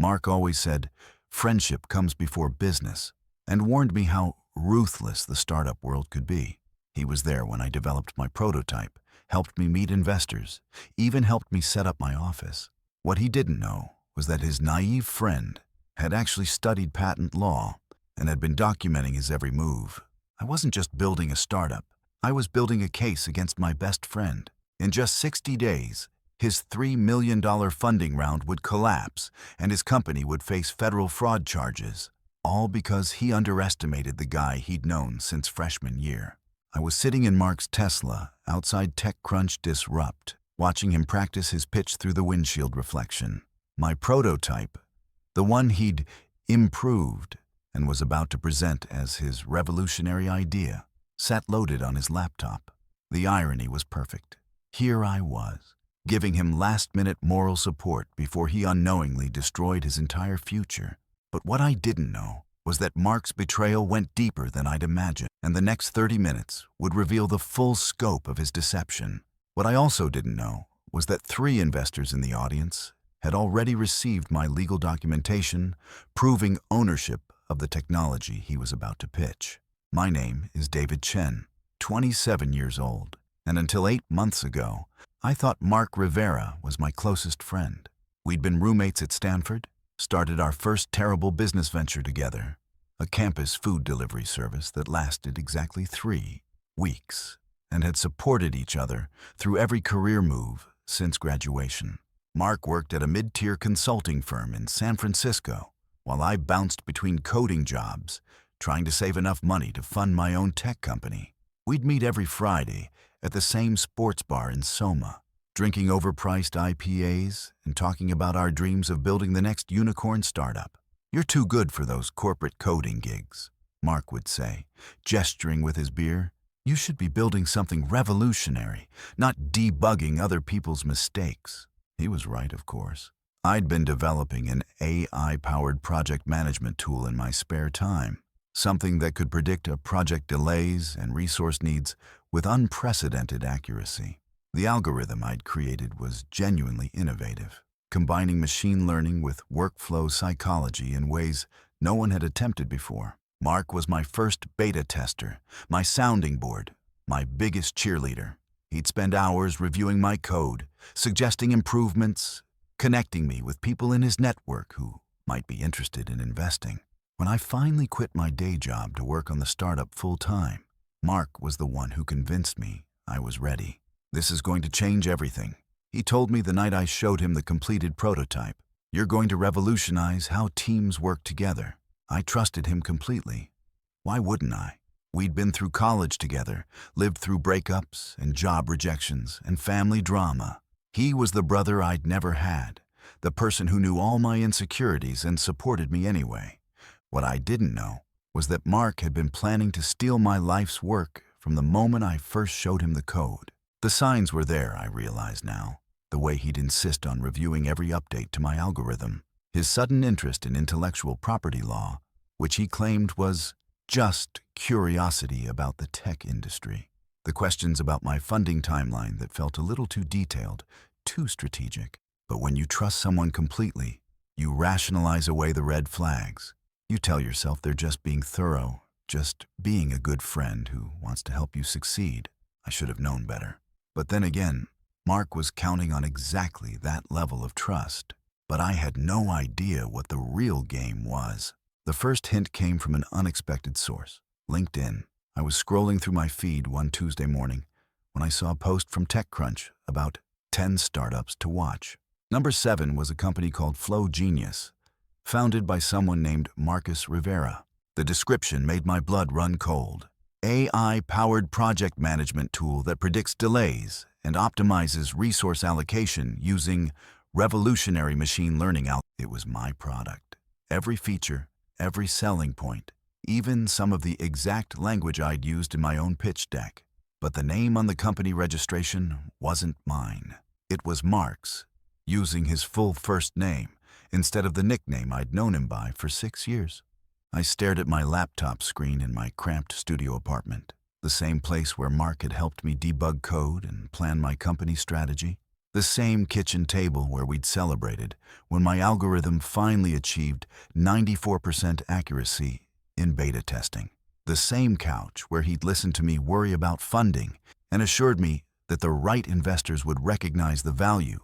Mark always said, "Friendship comes before business," and warned me how ruthless the startup world could be. He was there when I developed my prototype, helped me meet investors, even helped me set up my office. What he didn't know was that his naive friend had actually studied patent law and had been documenting his every move. I wasn't just building a startup. I was building a case against my best friend. In just 60 days, his $3 million funding round would collapse and his company would face federal fraud charges, all because he underestimated the guy he'd known since freshman year. I was sitting in Mark's Tesla outside TechCrunch Disrupt, watching him practice his pitch through the windshield reflection. My prototype, the one he'd improved and was about to present as his revolutionary idea, sat loaded on his laptop. The irony was perfect. Here I was, giving him last-minute moral support before he unknowingly destroyed his entire future. But what I didn't know was that Mark's betrayal went deeper than I'd imagined, and the next 30 minutes would reveal the full scope of his deception. What I also didn't know was that 3 investors in the audience had already received my legal documentation proving ownership of the technology he was about to pitch. My name is David Chen, 27 years old, and until 8 months ago, I thought Mark Rivera was my closest friend. We'd been roommates at Stanford, started our first terrible business venture together, a campus food delivery service that lasted exactly 3 weeks, and had supported each other through every career move since graduation. Mark worked at a mid-tier consulting firm in San Francisco, while I bounced between coding jobs, trying to save enough money to fund my own tech company. We'd meet every Friday at the same sports bar in Soma, drinking overpriced IPAs and talking about our dreams of building the next unicorn startup. "You're too good for those corporate coding gigs," Mark would say, gesturing with his beer. "You should be building something revolutionary, not debugging other people's mistakes." He was right, of course. I'd been developing an AI-powered project management tool in my spare time, something that could predict a project delays and resource needs with unprecedented accuracy. The algorithm I'd created was genuinely innovative, combining machine learning with workflow psychology in ways no one had attempted before. Mark was my first beta tester, my sounding board, my biggest cheerleader. He'd spend hours reviewing my code, suggesting improvements, connecting me with people in his network who might be interested in investing. When I finally quit my day job to work on the startup full-time, Mark was the one who convinced me I was ready. "This is going to change everything," he told me the night I showed him the completed prototype. "You're going to revolutionize how teams work together." I trusted him completely. Why wouldn't I? We'd been through college together, lived through breakups and job rejections and family drama. He was the brother I'd never had, the person who knew all my insecurities and supported me anyway. What I didn't know was that Mark had been planning to steal my life's work from the moment I first showed him the code. The signs were there, I realize now. The way he'd insist on reviewing every update to my algorithm. His sudden interest in intellectual property law, which he claimed was just curiosity about the tech industry. The questions about my funding timeline that felt a little too detailed, too strategic. But when you trust someone completely, you rationalize away the red flags. You tell yourself they're just being thorough, just being a good friend who wants to help you succeed. I should have known better. But then again, Mark was counting on exactly that level of trust. But I had no idea what the real game was. The first hint came from an unexpected source, LinkedIn. I was scrolling through my feed one Tuesday morning when I saw a post from TechCrunch about 10 startups to watch. Number 7 was a company called Flow Genius, founded by someone named Marcus Rivera. The description made my blood run cold. AI-powered project management tool that predicts delays and optimizes resource allocation using revolutionary machine learning. It was my product. Every feature, every selling point, even some of the exact language I'd used in my own pitch deck. But the name on the company registration wasn't mine. It was Mark's, using his full first name instead of the nickname I'd known him by for 6 years. I stared at my laptop screen in my cramped studio apartment, the same place where Mark had helped me debug code and plan my company strategy. The same kitchen table where we'd celebrated when my algorithm finally achieved 94% accuracy in beta testing. The same couch where he'd listened to me worry about funding and assured me that the right investors would recognize the value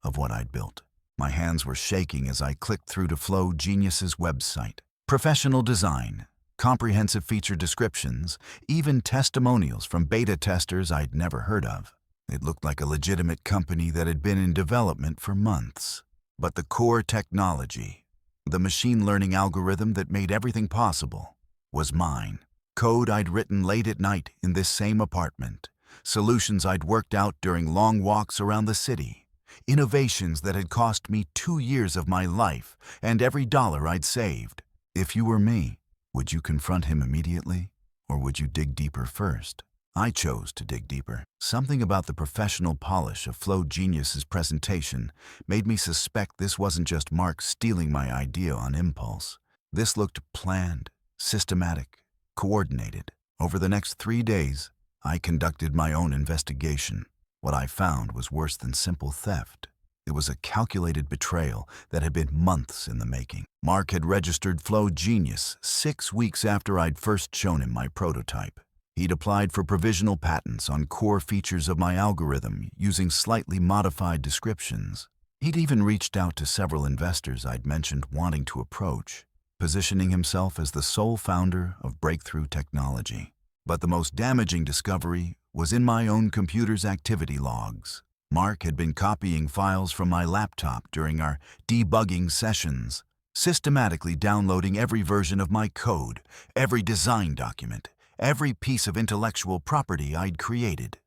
of what I'd built. My hands were shaking as I clicked through to Flow Genius's website. Professional design, comprehensive feature descriptions, even testimonials from beta testers I'd never heard of. It looked like a legitimate company that had been in development for months. But the core technology, the machine learning algorithm that made everything possible, was mine. Code I'd written late at night in this same apartment. Solutions I'd worked out during long walks around the city. Innovations that had cost me 2 years of my life and every dollar I'd saved. If you were me, would you confront him immediately, or would you dig deeper first? I chose to dig deeper. Something about the professional polish of Flow Genius's presentation made me suspect this wasn't just Mark stealing my idea on impulse. This looked planned, systematic, coordinated. Over the next 3 days, I conducted my own investigation. What I found was worse than simple theft. It was a calculated betrayal that had been months in the making. Mark had registered Flow Genius 6 weeks after I'd first shown him my prototype. He'd applied for provisional patents on core features of my algorithm using slightly modified descriptions. He'd even reached out to several investors I'd mentioned wanting to approach, positioning himself as the sole founder of breakthrough technology. But the most damaging discovery was in my own computer's activity logs. Mark had been copying files from my laptop during our debugging sessions, systematically downloading every version of my code, every design document, every piece of intellectual property I'd created.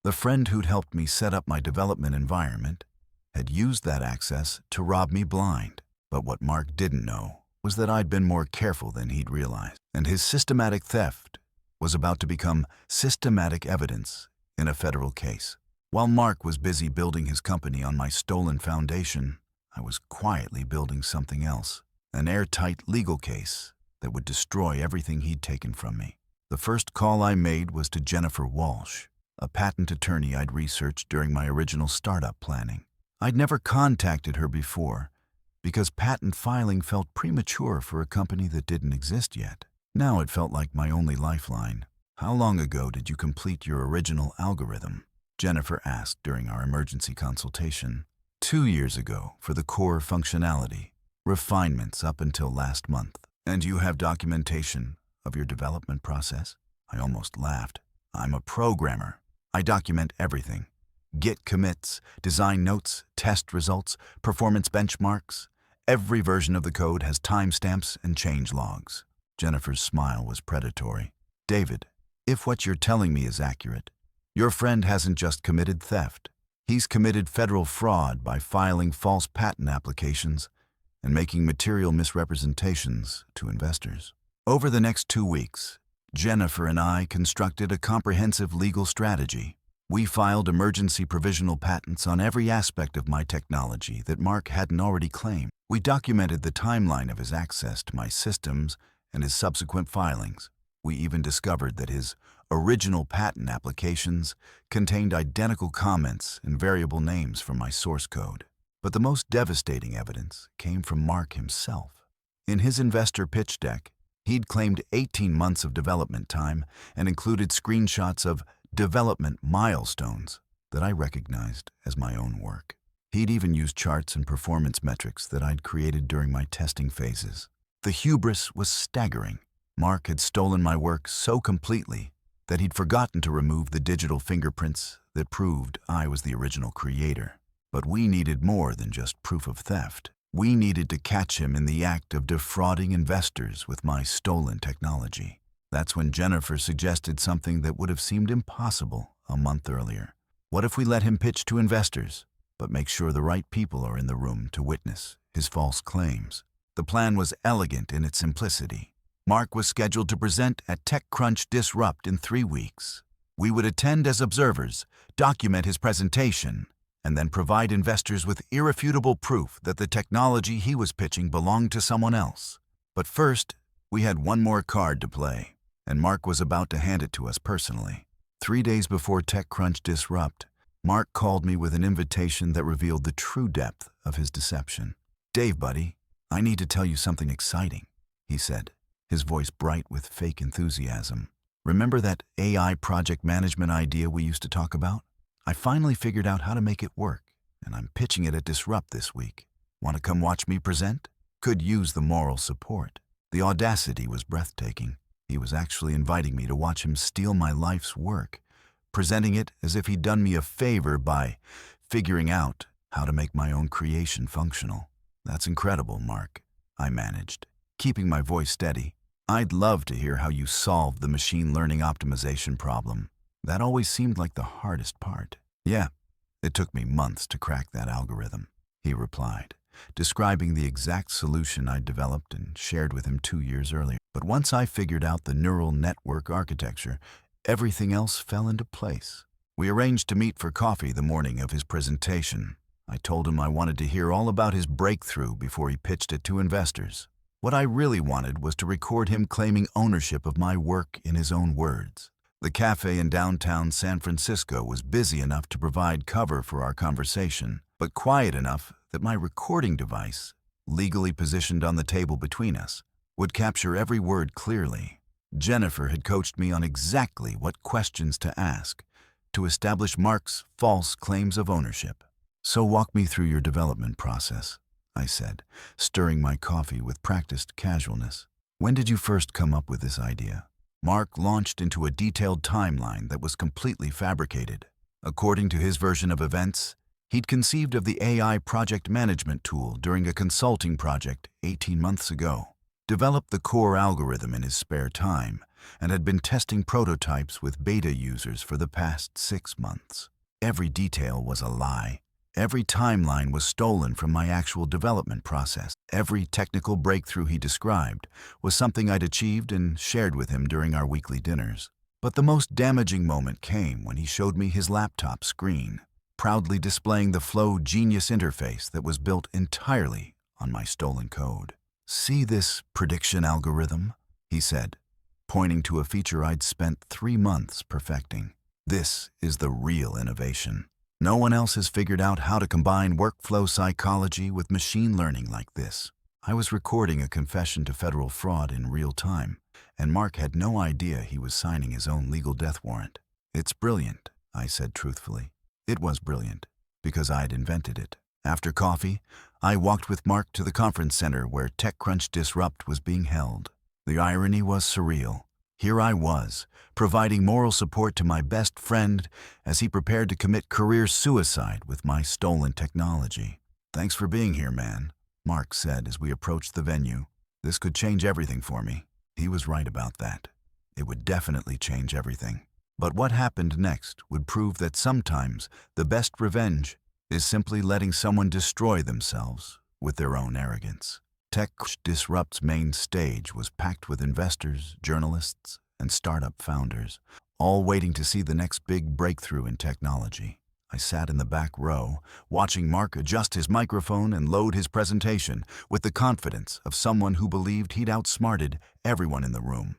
The friend who'd helped me set up my development environment had used that access to rob me blind. But what Mark didn't know was that I'd been more careful than he'd realized, and his systematic theft was about to become systematic evidence in a federal case. While Mark was busy building his company on my stolen foundation, I was quietly building something else, an airtight legal case that would destroy everything he'd taken from me. The first call I made was to Jennifer Walsh, a patent attorney I'd researched during my original startup planning. I'd never contacted her before because patent filing felt premature for a company that didn't exist yet. Now it felt like my only lifeline. "How long ago did you complete your original algorithm?" Jennifer asked during our emergency consultation. 2 years ago for the core functionality, refinements up until last month. "And you have documentation of your development process?" I almost laughed. "I'm a programmer. I document everything. Git commits, design notes, test results, performance benchmarks. Every version of the code has timestamps and change logs." Jennifer's smile was predatory. "David, if what you're telling me is accurate, your friend hasn't just committed theft. He's committed federal fraud by filing false patent applications and making material misrepresentations to investors." Over the next 2 weeks, Jennifer and I constructed a comprehensive legal strategy. We filed emergency provisional patents on every aspect of my technology that Mark hadn't already claimed. We documented the timeline of his access to my systems and his subsequent filings. We even discovered that his original patent applications contained identical comments and variable names from my source code. But the most devastating evidence came from Mark himself. In his investor pitch deck, he'd claimed 18 months of development time and included screenshots of development milestones that I recognized as my own work. He'd even used charts and performance metrics that I'd created during my testing phases. The hubris was staggering. Mark had stolen my work so completely that he'd forgotten to remove the digital fingerprints that proved I was the original creator. But we needed more than just proof of theft. We needed to catch him in the act of defrauding investors with my stolen technology. That's when Jennifer suggested something that would have seemed impossible a month earlier. What if we let him pitch to investors, but make sure the right people are in the room to witness his false claims? The plan was elegant in its simplicity. Mark was scheduled to present at TechCrunch Disrupt in 3 weeks. We would attend as observers, document his presentation, and then provide investors with irrefutable proof that the technology he was pitching belonged to someone else. But first, we had one more card to play, and Mark was about to hand it to us personally. 3 days before TechCrunch Disrupt, Mark called me with an invitation that revealed the true depth of his deception. "Dave, buddy, I need to tell you something exciting," he said, his voice bright with fake enthusiasm. "Remember that AI project management idea we used to talk about? I finally figured out how to make it work, and I'm pitching it at Disrupt this week. Want to come watch me present? Could use the moral support." The audacity was breathtaking. He was actually inviting me to watch him steal my life's work, presenting it as if he'd done me a favor by figuring out how to make my own creation functional. "That's incredible, Mark," I managed, keeping my voice steady. "I'd love to hear how you solved the machine learning optimization problem. That always seemed like the hardest part." "Yeah, it took me months to crack that algorithm," he replied, describing the exact solution I'd developed and shared with him 2 years earlier. "But once I figured out the neural network architecture, everything else fell into place." We arranged to meet for coffee the morning of his presentation. I told him I wanted to hear all about his breakthrough before he pitched it to investors. What I really wanted was to record him claiming ownership of my work in his own words. The cafe in downtown San Francisco was busy enough to provide cover for our conversation, but quiet enough that my recording device, legally positioned on the table between us, would capture every word clearly. Jennifer had coached me on exactly what questions to ask to establish Mark's false claims of ownership. "So walk me through your development process," I said, stirring my coffee with practiced casualness. "When did you first come up with this idea?" Mark launched into a detailed timeline that was completely fabricated. According to his version of events, he'd conceived of the AI project management tool during a consulting project 18 months ago, developed the core algorithm in his spare time, and had been testing prototypes with beta users for the past 6 months. Every detail was a lie. Every timeline was stolen from my actual development process. Every technical breakthrough he described was something I'd achieved and shared with him during our weekly dinners. But the most damaging moment came when he showed me his laptop screen, proudly displaying the Flow Genius interface that was built entirely on my stolen code. "See this prediction algorithm?" he said, pointing to a feature I'd spent 3 months perfecting. "This is the real innovation. No one else has figured out how to combine workflow psychology with machine learning like this." I was recording a confession to federal fraud in real time, and Mark had no idea he was signing his own legal death warrant. "It's brilliant," I said truthfully. It was brilliant, because I'd invented it. After coffee, I walked with Mark to the conference center where TechCrunch Disrupt was being held. The irony was surreal. Here I was, providing moral support to my best friend as he prepared to commit career suicide with my stolen technology. "Thanks for being here, man," Mark said as we approached the venue. "This could change everything for me." He was right about that. It would definitely change everything. But what happened next would prove that sometimes the best revenge is simply letting someone destroy themselves with their own arrogance. Tech Disrupt's main stage was packed with investors, journalists, and startup founders, all waiting to see the next big breakthrough in technology. I sat in the back row, watching Mark adjust his microphone and load his presentation with the confidence of someone who believed he'd outsmarted everyone in the room.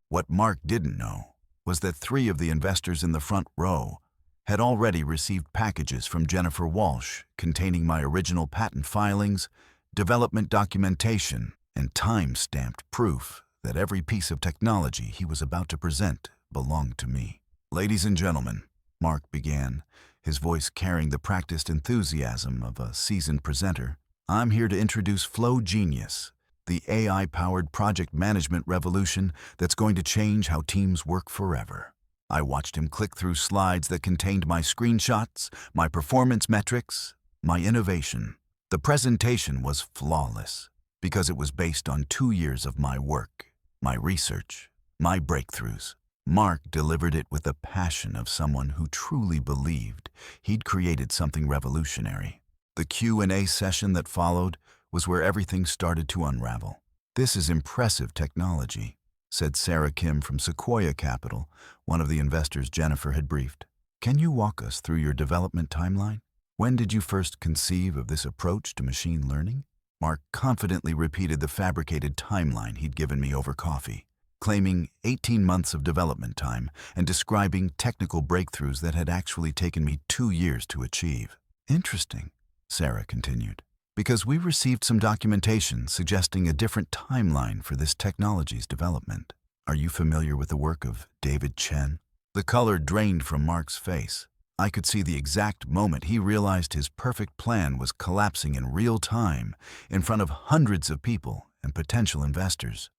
What Mark didn't know was that 3 of the investors in the front row had already received packages from Jennifer Walsh containing my original patent filings, development documentation, and time-stamped proof that every piece of technology he was about to present belonged to me. "Ladies and gentlemen," Mark began, his voice carrying the practiced enthusiasm of a seasoned presenter, "I'm here to introduce Flow Genius, the AI-powered project management revolution that's going to change how teams work forever." I watched him click through slides that contained my screenshots, my performance metrics, my innovation. The presentation was flawless because it was based on 2 years of my work, my research, my breakthroughs. Mark delivered it with the passion of someone who truly believed he'd created something revolutionary. The Q&A session that followed was where everything started to unravel. "This is impressive technology," said Sarah Kim from Sequoia Capital, one of the investors Jennifer had briefed. "Can you walk us through your development timeline? When did you first conceive of this approach to machine learning?" Mark confidently repeated the fabricated timeline he'd given me over coffee. claiming 18 months of development time and describing technical breakthroughs that had actually taken me 2 years to achieve. Interesting, Sarah continued, because we received some documentation suggesting a different timeline for this technology's development. Are you familiar with the work of David Chen? The color drained from Mark's face. I could see the exact moment he realized his perfect plan was collapsing in real time in front of hundreds of people and potential investors.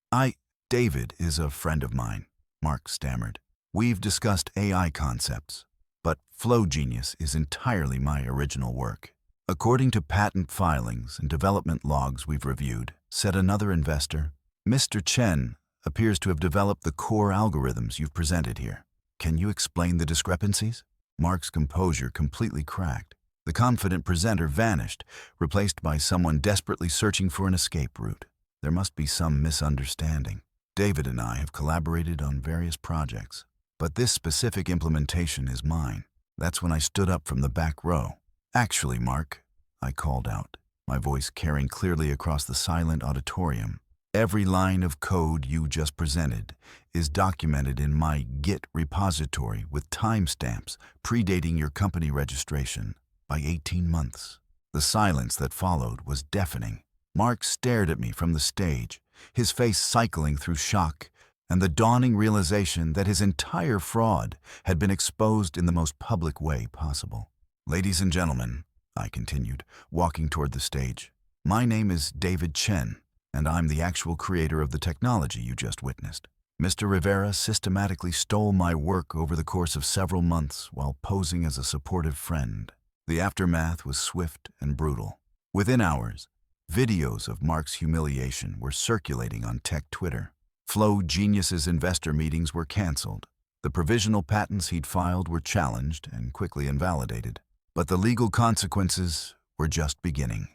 David is a friend of mine, Mark stammered. We've discussed AI concepts, but Flow Genius is entirely my original work. According to patent filings and development logs we've reviewed, said another investor, Mr. Chen appears to have developed the core algorithms you've presented here. Can you explain the discrepancies? Mark's composure completely cracked. The confident presenter vanished, replaced by someone desperately searching for an escape route. There must be some misunderstanding. David and I have collaborated on various projects, but this specific implementation is mine. That's when I stood up from the back row. Actually, Mark, I called out, my voice carrying clearly across the silent auditorium. Every line of code you just presented is documented in my Git repository with timestamps predating your company registration by 18 months. The silence that followed was deafening. Mark stared at me from the stage, his face cycling through shock and the dawning realization that his entire fraud had been exposed in the most public way possible. Ladies and gentlemen, I continued, walking toward the stage, my name is David Chen, and I'm the actual creator of the technology you just witnessed. Mr. Rivera systematically stole my work over the course of several months while posing as a supportive friend. The aftermath was swift and brutal. Within hours, videos of Mark's humiliation were circulating on tech Twitter. Flow Genius's investor meetings were canceled. The provisional patents he'd filed were challenged and quickly invalidated. But the legal consequences were just beginning.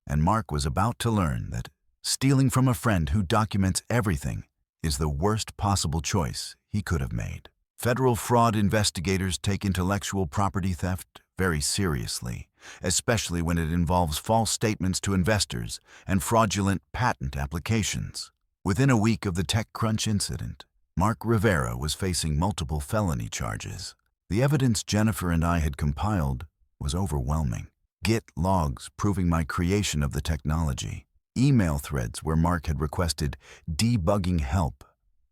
And Mark was about to learn that stealing from a friend who documents everything is the worst possible choice he could have made. Federal fraud investigators take intellectual property theft very seriously, especially when it involves false statements to investors and fraudulent patent applications. Within a week of the TechCrunch incident, Mark Rivera was facing multiple felony charges. The evidence Jennifer and I had compiled was overwhelming. Git logs proving my creation of the technology, email threads where Mark had requested debugging help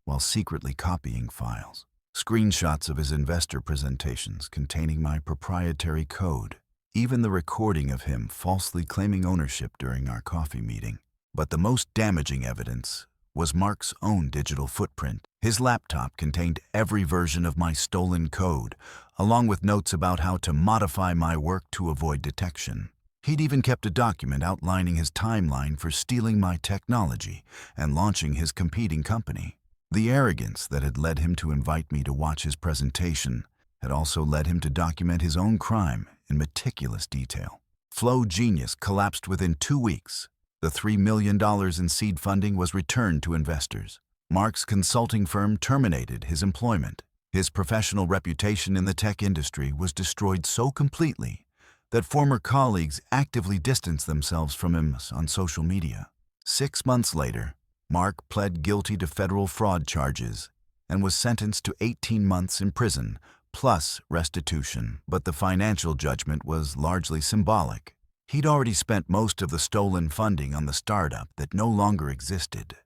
while secretly copying files, screenshots of his investor presentations containing my proprietary code, even the recording of him falsely claiming ownership during our coffee meeting. But the most damaging evidence was Mark's own digital footprint. His laptop contained every version of my stolen code, along with notes about how to modify my work to avoid detection. He'd even kept a document outlining his timeline for stealing my technology and launching his competing company. The arrogance that had led him to invite me to watch his presentation had also led him to document his own crime in meticulous detail. Flow Genius collapsed within 2 weeks. The $3 million in seed funding was returned to investors. Mark's consulting firm terminated his employment. His professional reputation in the tech industry was destroyed so completely that former colleagues actively distanced themselves from him on social media. 6 months later, Mark pled guilty to federal fraud charges and was sentenced to 18 months in prison, plus restitution. But the financial judgment was largely symbolic. He'd already spent most of the stolen funding on the startup that no longer existed.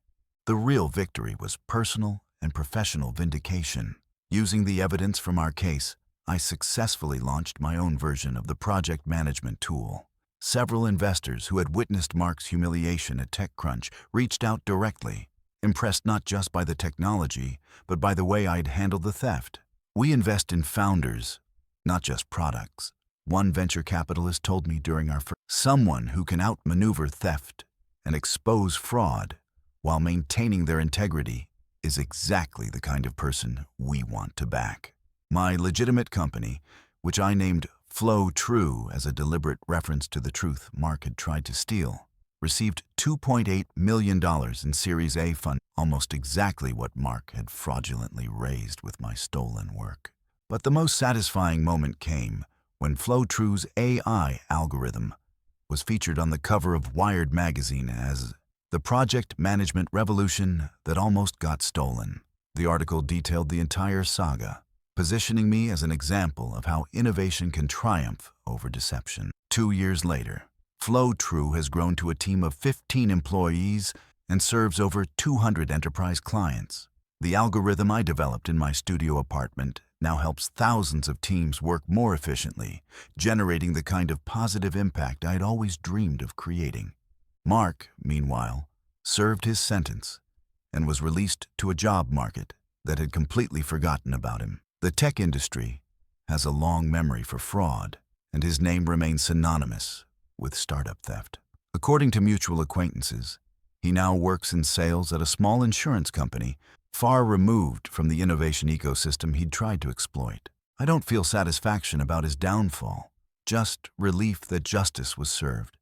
The real victory was personal and professional vindication. Using the evidence from our case, I successfully launched my own version of the project management tool. Several investors who had witnessed Mark's humiliation at TechCrunch reached out directly, impressed not just by the technology, but by the way I'd handled the theft. We invest in founders, not just products. One venture capitalist told me during our someone who can outmaneuver theft and expose fraud while maintaining their integrity is exactly the kind of person we want to back. My legitimate company, which I named Flow True as a deliberate reference to the truth Mark had tried to steal, received $2.8 million in Series A funding, almost exactly what Mark had fraudulently raised with my stolen work. But the most satisfying moment came when Flow True's AI algorithm was featured on the cover of Wired magazine as The project management revolution that almost got stolen. The article detailed the entire saga, positioning me as an example of how innovation can triumph over deception. 2 years later, FlowTrue has grown to a team of 15 employees and serves over 200 enterprise clients. The algorithm I developed in my studio apartment now helps thousands of teams work more efficiently, generating the kind of positive impact I had always dreamed of creating. Mark, meanwhile, served his sentence and was released to a job market that had completely forgotten about him. The tech industry has a long memory for fraud, and his name remains synonymous with startup theft. According to mutual acquaintances, he now works in sales at a small insurance company, far removed from the innovation ecosystem he'd tried to exploit. I don't feel satisfaction about his downfall, just relief that justice was served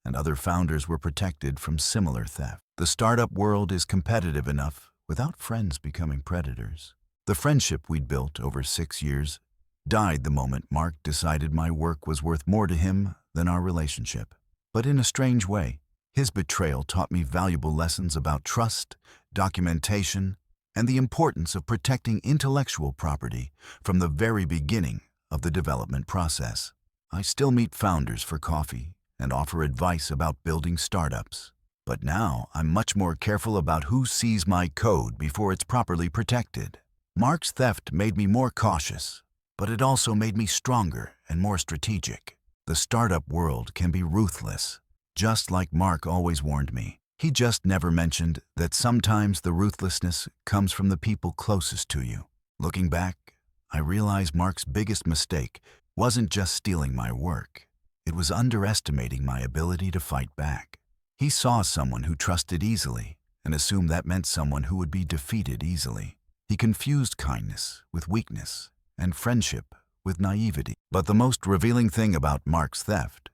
and other founders were protected from similar theft. The startup world is competitive enough without friends becoming predators. The friendship we'd built over 6 years died the moment Mark decided my work was worth more to him than our relationship. But in a strange way, his betrayal taught me valuable lessons about trust, documentation, and the importance of protecting intellectual property from the very beginning of the development process. I still meet founders for coffee and offer advice about building startups. But now I'm much more careful about who sees my code before it's properly protected. Mark's theft made me more cautious, but it also made me stronger and more strategic. The startup world can be ruthless, just like Mark always warned me. He just never mentioned that sometimes the ruthlessness comes from the people closest to you. Looking back, I realize Mark's biggest mistake wasn't just stealing my work. It was underestimating my ability to fight back. He saw someone who trusted easily and assumed that meant someone who would be defeated easily. He confused kindness with weakness and friendship with naivety. But the most revealing thing about Mark's theft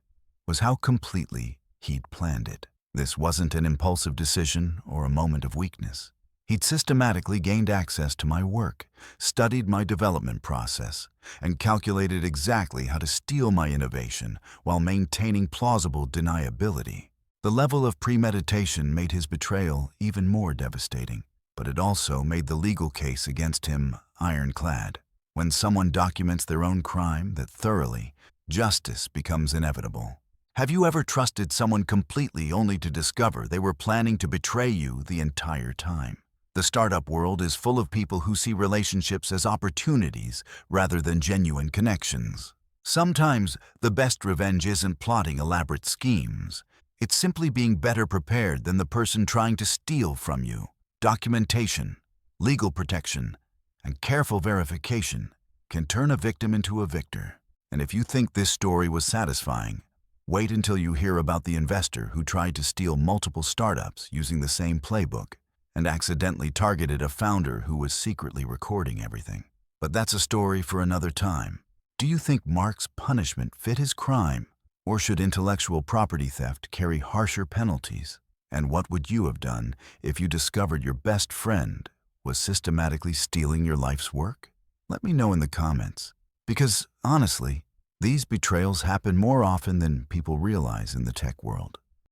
was how completely he'd planned it. This wasn't an impulsive decision or a moment of weakness. He'd systematically gained access to my work, studied my development process, and calculated exactly how to steal my innovation while maintaining plausible deniability. The level of premeditation made his betrayal even more devastating, but it also made the legal case against him ironclad. When someone documents their own crime that thoroughly, justice becomes inevitable. Have you ever trusted someone completely only to discover they were planning to betray you the entire time? The startup world is full of people who see relationships as opportunities rather than genuine connections. Sometimes the best revenge isn't plotting elaborate schemes. It's simply being better prepared than the person trying to steal from you. Documentation, legal protection, and careful verification can turn a victim into a victor. And if you think this story was satisfying, wait until you hear about the investor who tried to steal multiple startups using the same playbook and accidentally targeted a founder who was secretly recording everything. But that's a story for another time. Do you think Mark's punishment fit his crime, or should intellectual property theft carry harsher penalties? And what would you have done if you discovered your best friend was systematically stealing your life's work? Let me know in the comments, because honestly, these betrayals happen more often than people realize in the tech world.